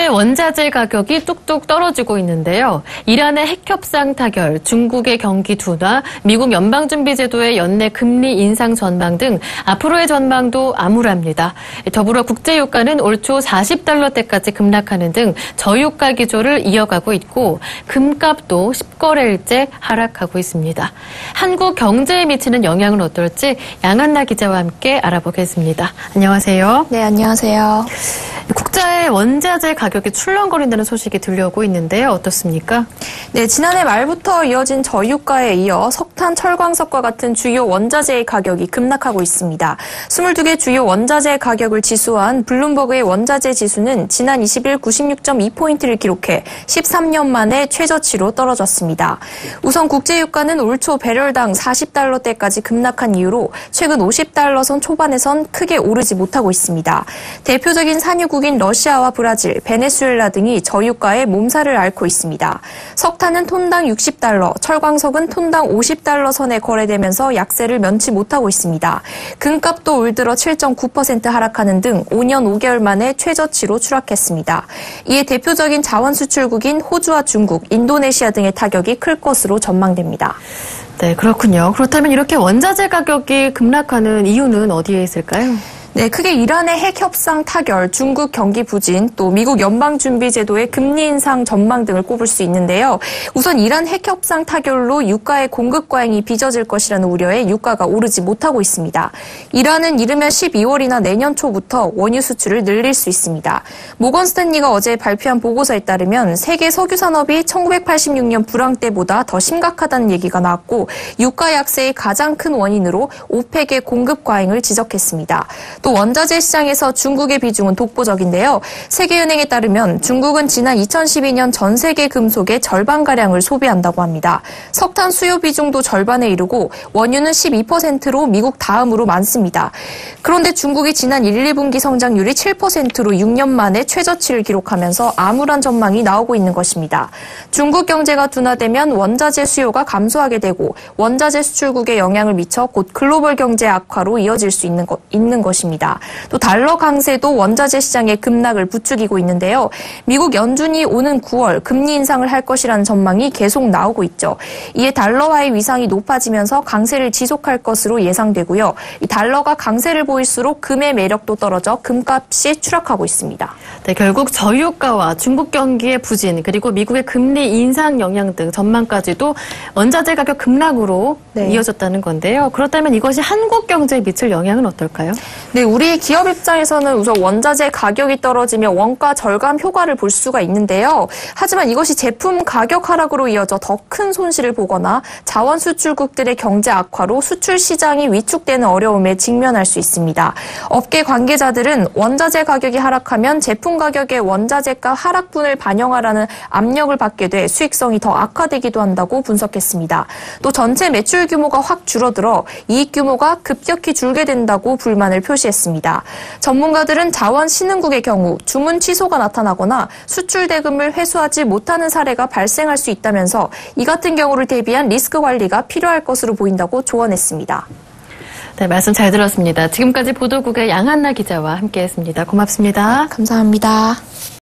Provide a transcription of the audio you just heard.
원자재 가격이 뚝뚝 떨어지고 있는데요. 이란의 핵협상 타결, 중국의 경기 둔화, 미국 연방준비제도의 연내 금리 인상 전망 등 앞으로의 전망도 암울합니다. 더불어 국제유가는 올 초 40달러대까지 급락하는 등 저유가 기조를 이어가고 있고 금값도 10거래일째 하락하고 있습니다. 한국 경제에 미치는 영향은 어떨지 양한나 기자와 함께 알아보겠습니다. 안녕하세요. 네, 안녕하세요. 국자의 원자재 가격이 출렁거린다는 소식이 들려오고 있는데요. 어떻습니까? 네, 지난해 말부터 이어진 저유가에 이어 석탄, 철광석과 같은 주요 원자재의 가격이 급락하고 있습니다. 22개 주요 원자재 가격을 지수한 블룸버그의 원자재 지수는 지난 20일 96.2포인트를 기록해 13년 만에 최저치로 떨어졌습니다. 우선 국제유가는 올 초 배럴당 40달러대까지 급락한 이후로 최근 50달러 선 초반에선 크게 오르지 못하고 있습니다. 대표적인 산유국인 러시아와 브라질, 베네수엘라 등이 저유가에 몸살을 앓고 있습니다. 석탄은 톤당 60달러, 철광석은 톤당 50달러 선에 거래되면서 약세를 면치 못하고 있습니다. 금값도 올 들어 7.9% 하락하는 등 5년 5개월 만에 최저치로 추락했습니다. 이에 대표적인 자원 수출국인 호주와 중국, 인도네시아 등의 타격이 클 것으로 전망됩니다. 네, 그렇군요. 그렇다면 이렇게 원자재 가격이 급락하는 이유는 어디에 있을까요? 네, 크게 이란의 핵 협상 타결, 중국 경기 부진, 또 미국 연방준비제도의 금리 인상 전망 등을 꼽을 수 있는데요. 우선 이란 핵 협상 타결로 유가의 공급 과잉이 빚어질 것이라는 우려에 유가가 오르지 못하고 있습니다. 이란은 이르면 12월이나 내년 초부터 원유 수출을 늘릴 수 있습니다. 모건 스탠리가 어제 발표한 보고서에 따르면 세계 석유 산업이 1986년 불황 때보다 더 심각하다는 얘기가 나왔고 유가 약세의 가장 큰 원인으로 오펙의 공급 과잉을 지적했습니다. 또 원자재 시장에서 중국의 비중은 독보적인데요. 세계은행에 따르면 중국은 지난 2012년 전 세계 금속의 절반가량을 소비한다고 합니다. 석탄 수요 비중도 절반에 이르고 원유는 12%로 미국 다음으로 많습니다. 그런데 중국이 지난 1, 2분기 성장률이 7%로 6년 만에 최저치를 기록하면서 암울한 전망이 나오고 있는 것입니다. 중국 경제가 둔화되면 원자재 수요가 감소하게 되고 원자재 수출국에 영향을 미쳐 곧 글로벌 경제 악화로 이어질 수 있는 것입니다. 또 달러 강세도 원자재 시장의 급락을 부추기고 있는데요. 미국 연준이 오는 9월 금리 인상을 할 것이라는 전망이 계속 나오고 있죠. 이에 달러화의 위상이 높아지면서 강세를 지속할 것으로 예상되고요. 이 달러가 강세를 보일수록 금의 매력도 떨어져 금값이 추락하고 있습니다. 네, 결국 저유가와 중국 경기의 부진 그리고 미국의 금리 인상 영향 등 전망까지도 원자재 가격 급락으로 이어졌다는 건데요. 그렇다면 이것이 한국 경제에 미칠 영향은 어떨까요? 네, 우리 기업 입장에서는 우선 원자재 가격이 떨어지며 원가 절감 효과를 볼 수가 있는데요. 하지만 이것이 제품 가격 하락으로 이어져 더 큰 손실을 보거나 자원 수출국들의 경제 악화로 수출 시장이 위축되는 어려움에 직면할 수 있습니다. 업계 관계자들은 원자재 가격이 하락하면 제품 가격의 원자재가 하락분을 반영하라는 압력을 받게 돼 수익성이 더 악화되기도 한다고 분석했습니다. 또 전체 매출 규모가 확 줄어들어 이익 규모가 급격히 줄게 된다고 불만을 표시했습니다. 전문가들은 자원 신흥국의 경우 주문 취소가 나타나거나 수출 대금을 회수하지 못하는 사례가 발생할 수 있다면서 이 같은 경우를 대비한 리스크 관리가 필요할 것으로 보인다고 조언했습니다. 네, 말씀 잘 들었습니다. 지금까지 보도국의 양한나 기자와 함께했습니다. 고맙습니다. 감사합니다.